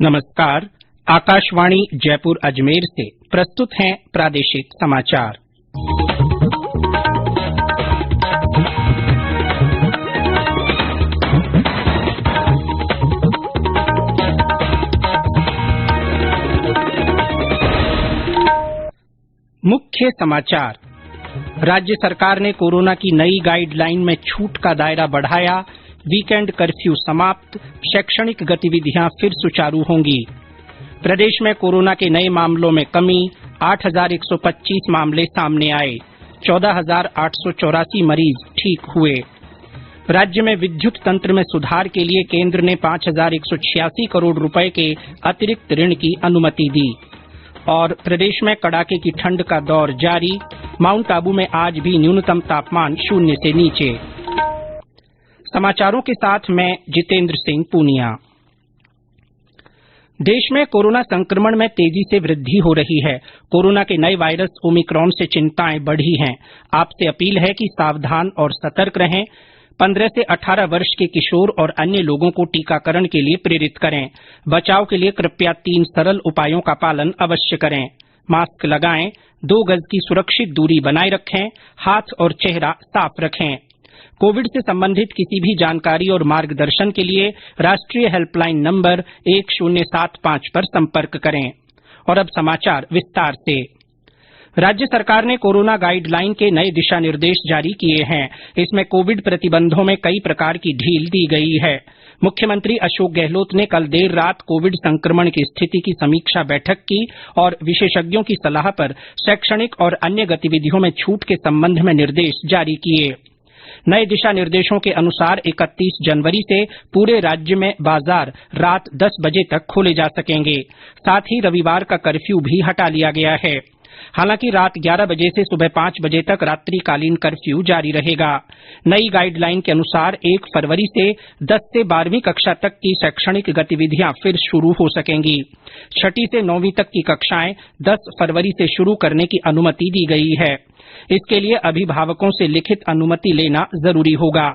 नमस्कार। आकाशवाणी जयपुर अजमेर से प्रस्तुत हैं प्रादेशिक समाचार। मुख्य समाचार। राज्य सरकार ने कोरोना की नई गाइडलाइन में छूट का दायरा बढ़ाया। वीकेंड कर्फ्यू समाप्त। शैक्षणिक गतिविधियां फिर सुचारू होंगी। प्रदेश में कोरोना के नए मामलों में कमी। 8,125 मामले सामने आए। 14,884 मरीज ठीक हुए। राज्य में विद्युत तंत्र में सुधार के लिए केंद्र ने 5,186 करोड़ रुपए के अतिरिक्त ऋण की अनुमति दी। और प्रदेश में कड़ाके की ठंड का दौर जारी। माउंट आबू में आज भी न्यूनतम तापमान 0 से नीचे। समाचारों के साथ मैं जितेंद्र सिंह पूनिया। देश में कोरोना संक्रमण में तेजी से वृद्धि हो रही है। कोरोना के नए वायरस ओमिक्रॉन से चिंताएं बढ़ी हैं। आपसे अपील है कि सावधान और सतर्क रहें। 15 से 18 वर्ष के किशोर और अन्य लोगों को टीकाकरण के लिए प्रेरित करें। बचाव के लिए कृपया 3 सरल उपायों का पालन अवश्य करें। मास्क लगाएं, 2 गज की सुरक्षित दूरी बनाए रखें, हाथ और चेहरा साफ रखें। कोविड से संबंधित किसी भी जानकारी और मार्गदर्शन के लिए राष्ट्रीय हेल्पलाइन नंबर 1075 पर संपर्क करें। और अब समाचार विस्तार से। राज्य सरकार ने कोरोना गाइडलाइन के नए दिशा निर्देश जारी किए हैं। इसमें कोविड प्रतिबंधों में कई प्रकार की ढील दी गई है। मुख्यमंत्री अशोक गहलोत ने कल देर रात कोविड संक्रमण की स्थिति की समीक्षा बैठक की और विशेषज्ञों की सलाह पर शैक्षणिक और अन्य गतिविधियों में छूट के संबंध में निर्देश जारी किए। नए दिशा निर्देशों के अनुसार 31 जनवरी से पूरे राज्य में बाजार रात 10 बजे तक खोले जा सकेंगे। साथ ही रविवार का कर्फ्यू भी हटा लिया गया है। हालांकि रात 11 बजे से सुबह 5 बजे तक रात्रिकालीन कर्फ्यू जारी रहेगा। नई गाइडलाइन के अनुसार 1 फरवरी से 10 से 12वीं कक्षा तक की शैक्षणिक गतिविधियां फिर शुरू हो सकेंगी। 6ठी से 9वीं तक की कक्षाएं 10 फरवरी से शुरू करने की अनुमति दी गई है। इसके लिए अभिभावकों से लिखित अनुमति लेना जरूरी होगा।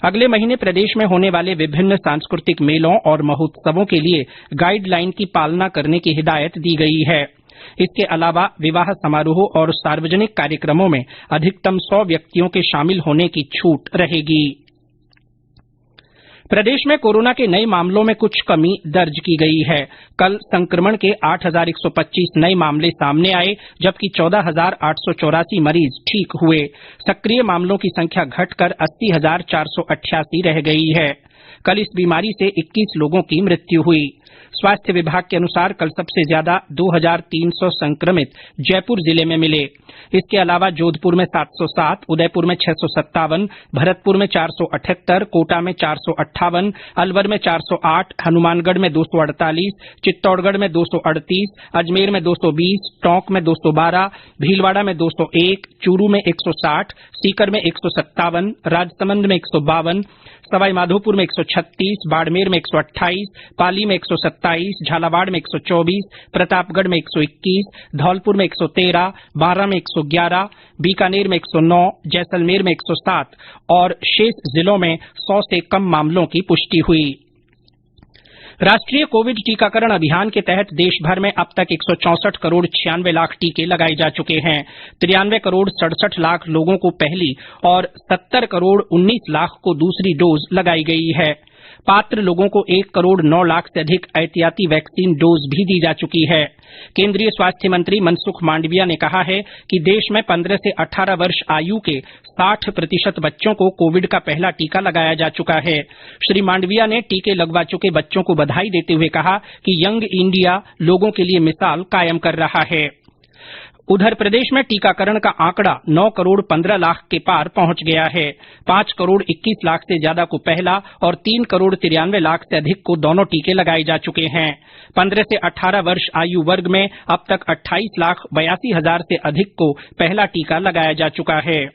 अगले महीने प्रदेश में होने वाले विभिन्न सांस्कृतिक मेलों और महोत्सवों के लिए गाइडलाइन की पालना करने की हिदायत दी गई है। इसके अलावा विवाह समारोह और सार्वजनिक कार्यक्रमों में अधिकतम 100 व्यक्तियों के शामिल होने की छूट रहेगी। प्रदेश में कोरोना के नए मामलों में कुछ कमी दर्ज की गई है। कल संक्रमण के 8,125 नए मामले सामने आए, जबकि 14,884 मरीज ठीक हुए। सक्रिय मामलों की संख्या घटकर 80,488 रह गई है। कल इस बीमारी से 21 लोगों की मृत्यु हुई। स्वास्थ्य विभाग के अनुसार कल सबसे ज्यादा 2,300 संक्रमित जयपुर जिले में मिले। इसके अलावा जोधपुर में 707, उदयपुर में 657, भरतपुर में 478, कोटा में 458, अलवर में 408, हनुमानगढ़ में 248, चित्तौड़गढ़ में 238, अजमेर में 220, टोंक में 212, भीलवाड़ा में 201, चूरू में 160, सीकर में 157, राजसमंद में 152, सवाईमाधोपुर में 136, बाड़मेर में 128, पाली में 127, झालावाड़ में 124, प्रतापगढ़ में 121, धौलपुर में 113, बारां में 111, बीकानेर में 109, जैसलमेर में 107 और शेष जिलों में 100 से कम मामलों की पुष्टि हुई। राष्ट्रीय कोविड टीकाकरण अभियान के तहत देश भर में अब तक 164 करोड़ 96 लाख टीके लगाए जा चुके हैं। 93 करोड़ 67 लाख लोगों को पहली और 70 करोड़ 19 लाख को दूसरी डोज लगाई गई है। पात्र लोगों को 1 करोड़ 9 लाख से अधिक एहतियाती वैक्सीन डोज भी दी जा चुकी है। केंद्रीय स्वास्थ्य मंत्री मनसुख मांडविया ने कहा है कि देश में 15 से 18 वर्ष आयु के 60% बच्चों को कोविड का पहला टीका लगाया जा चुका है। श्री मांडविया ने टीके लगवा चुके बच्चों को बधाई देते हुए कहा कि यंग इंडिया लोगों के लिए मिसाल कायम कर रहा है। उधर प्रदेश में टीकाकरण का आंकड़ा 9 करोड़ 15 लाख के पार पहुंच गया है। 5 करोड़ 21 लाख से ज्यादा को पहला और 3 करोड़ 93 लाख से अधिक को दोनों टीके लगाए जा चुके हैं। 15 से 18 वर्ष आयु वर्ग में अब तक 28 लाख 82 हजार से अधिक को पहला टीका लगाया जा चुका है।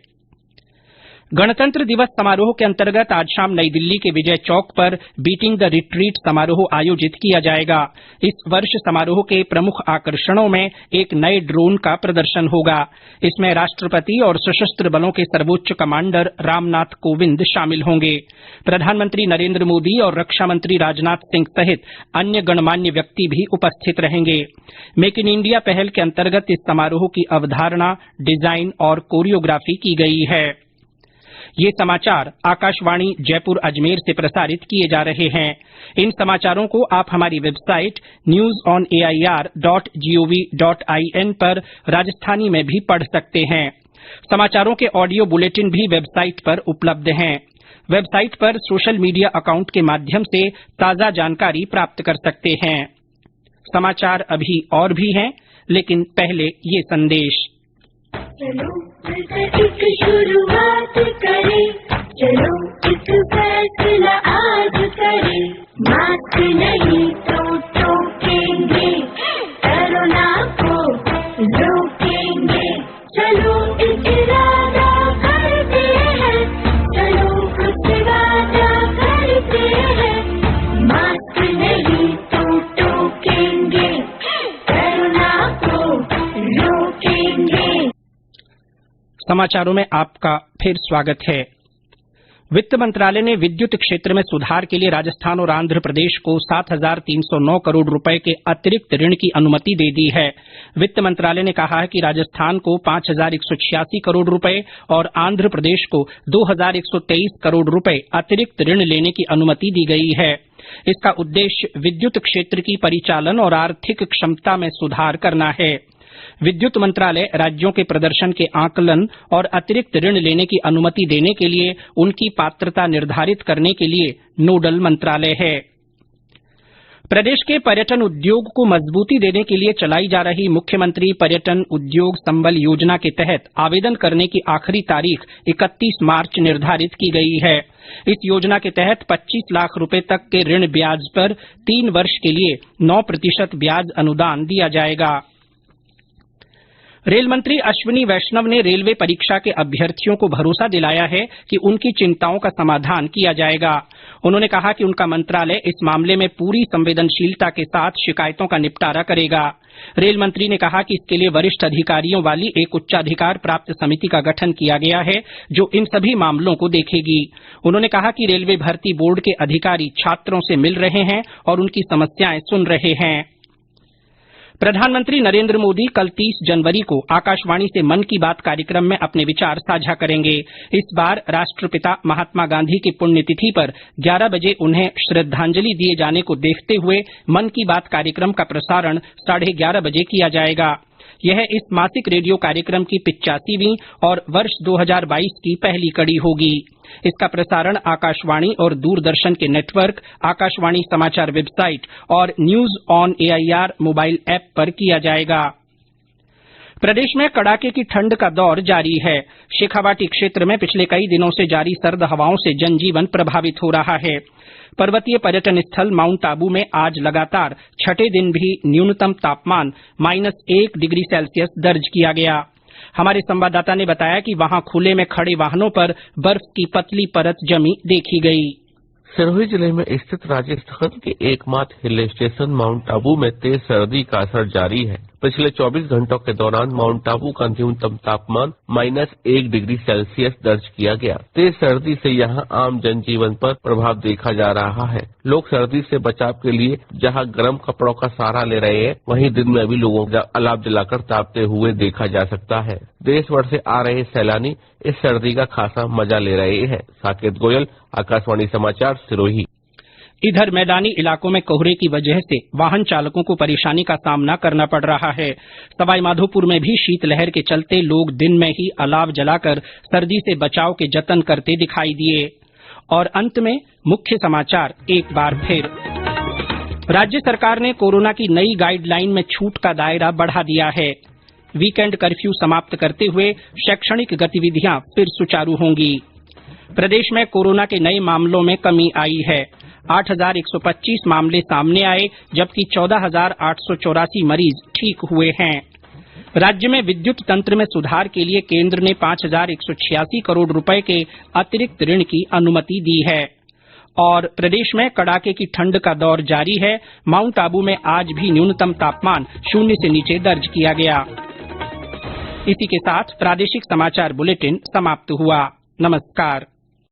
गणतंत्र दिवस समारोह के अंतर्गत आज शाम नई दिल्ली के विजय चौक पर बीटिंग द रिट्रीट समारोह आयोजित किया जाएगा। इस वर्ष समारोह के प्रमुख आकर्षणों में एक नए ड्रोन का प्रदर्शन होगा। इसमें राष्ट्रपति और सशस्त्र बलों के सर्वोच्च कमांडर रामनाथ कोविंद शामिल होंगे। प्रधानमंत्री नरेंद्र मोदी और रक्षा मंत्री राजनाथ सिंह सहित अन्य गणमान्य व्यक्ति भी उपस्थित रहेंगे। मेक इन इंडिया पहल के अंतर्गत इस समारोह की अवधारणा, डिजाइन और कोरियोग्राफी की गई है। ये समाचार आकाशवाणी जयपुर अजमेर से प्रसारित किए जा रहे हैं। इन समाचारों को आप हमारी वेबसाइट newsonair.gov.in पर राजस्थानी में भी पढ़ सकते हैं। समाचारों के ऑडियो बुलेटिन भी वेबसाइट पर उपलब्ध हैं। वेबसाइट पर सोशल मीडिया अकाउंट के माध्यम से ताज़ा जानकारी प्राप्त कर सकते हैं। समाचार अभी और भी हैं, लेकिन पहले ये संदेश। चलो एक शुरुआत करें, चलो एक फैसला आज करें, मास्क नहीं तो टोकेंगे, कोरोना को रोकेंगे। चलो एक इरादा करते हैं, चलो कुछ वादा करते हैं, मास्क नहीं तो टोकेंगे, कोरोना को रोकेंगे। समाचारों में आपका फिर स्वागत है। वित्त मंत्रालय ने विद्युत क्षेत्र में सुधार के लिए राजस्थान और आंध्र प्रदेश को 7,309 करोड़ रुपए के अतिरिक्त ऋण की अनुमति दे दी है। वित्त मंत्रालय ने कहा है कि राजस्थान को 5,186 करोड़ रुपए और आंध्र प्रदेश को 2,123 करोड़ रुपए अतिरिक्त ऋण लेने की अनुमति दी गई है। इसका उद्देश्य विद्युत क्षेत्र की परिचालन और आर्थिक क्षमता में सुधार करना है। विद्युत मंत्रालय राज्यों के प्रदर्शन के आकलन और अतिरिक्त ऋण लेने की अनुमति देने के लिए उनकी पात्रता निर्धारित करने के लिए नोडल मंत्रालय है। प्रदेश के पर्यटन उद्योग को मजबूती देने के लिए चलाई जा रही मुख्यमंत्री पर्यटन उद्योग संबल योजना के तहत आवेदन करने की आखिरी तारीख 31 मार्च निर्धारित की गई है। इस योजना के तहत 25 लाख रुपए तक के ऋण ब्याज पर 3 वर्ष के लिए 9% ब्याज अनुदान दिया जाएगा। रेल मंत्री अश्विनी वैष्णव ने रेलवे परीक्षा के अभ्यर्थियों को भरोसा दिलाया है कि उनकी चिंताओं का समाधान किया जाएगा। उन्होंने कहा कि उनका मंत्रालय इस मामले में पूरी संवेदनशीलता के साथ शिकायतों का निपटारा करेगा। रेल मंत्री ने कहा कि इसके लिए वरिष्ठ अधिकारियों वाली एक उच्चाधिकार प्राप्त समिति का गठन किया गया है, जो इन सभी मामलों को देखेगी। उन्होंने कहा कि रेलवे भर्ती बोर्ड के अधिकारी छात्रों से मिल रहे हैं और उनकी समस्याएं सुन रहे हैं। प्रधानमंत्री नरेंद्र मोदी कल 30 जनवरी को आकाशवाणी से मन की बात कार्यक्रम में अपने विचार साझा करेंगे। इस बार राष्ट्रपिता महात्मा गांधी की पुण्यतिथि पर 11 बजे उन्हें श्रद्धांजलि दिए जाने को देखते हुए मन की बात कार्यक्रम का प्रसारण 11:30 बजे किया जाएगा। यह इस मासिक रेडियो कार्यक्रम की 85वीं और वर्ष 2022 की पहली कड़ी होगी। इसका प्रसारण आकाशवाणी और दूरदर्शन के नेटवर्क, आकाशवाणी समाचार वेबसाइट और news on AIR mobile app पर किया जाएगा। प्रदेश में कड़ाके की ठंड का दौर जारी है। शेखावाटी क्षेत्र में पिछले कई दिनों से जारी सर्द हवाओं से जनजीवन प्रभावित हो रहा है। पर्वतीय पर्यटन स्थल माउंट आबू में आज लगातार छठे दिन भी न्यूनतम तापमान -1 डिग्री सेल्सियस दर्ज किया गया। हमारे संवाददाता ने बताया कि वहां खुले में खड़े वाहनों पर बर्फ की पतली परत जमी देखी गई। सिरोही जिले में स्थित राजस्थान के एकमात्र हिल स्टेशन माउंट आबू में तेज सर्दी का असर जारी है। पिछले 24 घंटों के दौरान माउंट आबू का न्यूनतम तापमान -1 डिग्री सेल्सियस दर्ज किया गया। तेज सर्दी से यहां आम जनजीवन पर प्रभाव देखा जा रहा है। लोग सर्दी से बचाव के लिए जहां गर्म कपड़ों का सहारा ले रहे हैं, वहीं दिन में भी लोगों को अलाव जलाकर तापते हुए देखा जा सकता है। देश भर से आ रहे सैलानी इस सर्दी का खासा मजा ले रहे हैं। साकेत गोयल, आकाशवाणी समाचार, सिरोही। इधर मैदानी इलाकों में कोहरे की वजह से वाहन चालकों को परेशानी का सामना करना पड़ रहा है। सवाईमाधोपुर में भी शीतलहर के चलते लोग दिन में ही अलाव जलाकर सर्दी से बचाव के जतन करते दिखाई दिए। और अंत में मुख्य समाचार एक बार फिर। राज्य सरकार ने कोरोना की नई गाइडलाइन में छूट का दायरा बढ़ा दिया है। वीकेंड कर्फ्यू समाप्त करते हुए शैक्षणिक गतिविधियां फिर सुचारू होंगी। प्रदेश में कोरोना के नए मामलों में कमी आई है। 8,125 मामले सामने आए, जबकि 14,884 मरीज ठीक हुए हैं। राज्य में विद्युत तंत्र में सुधार के लिए केंद्र ने 5,186 करोड़ रुपए के अतिरिक्त ऋण की अनुमति दी है। और प्रदेश में कड़ाके की ठंड का दौर जारी है। माउंट आबू में आज भी न्यूनतम तापमान 0 से नीचे दर्ज किया गया। इसी के साथ प्रादेशिक समाचार बुलेटिन समाप्त हुआ। नमस्कार।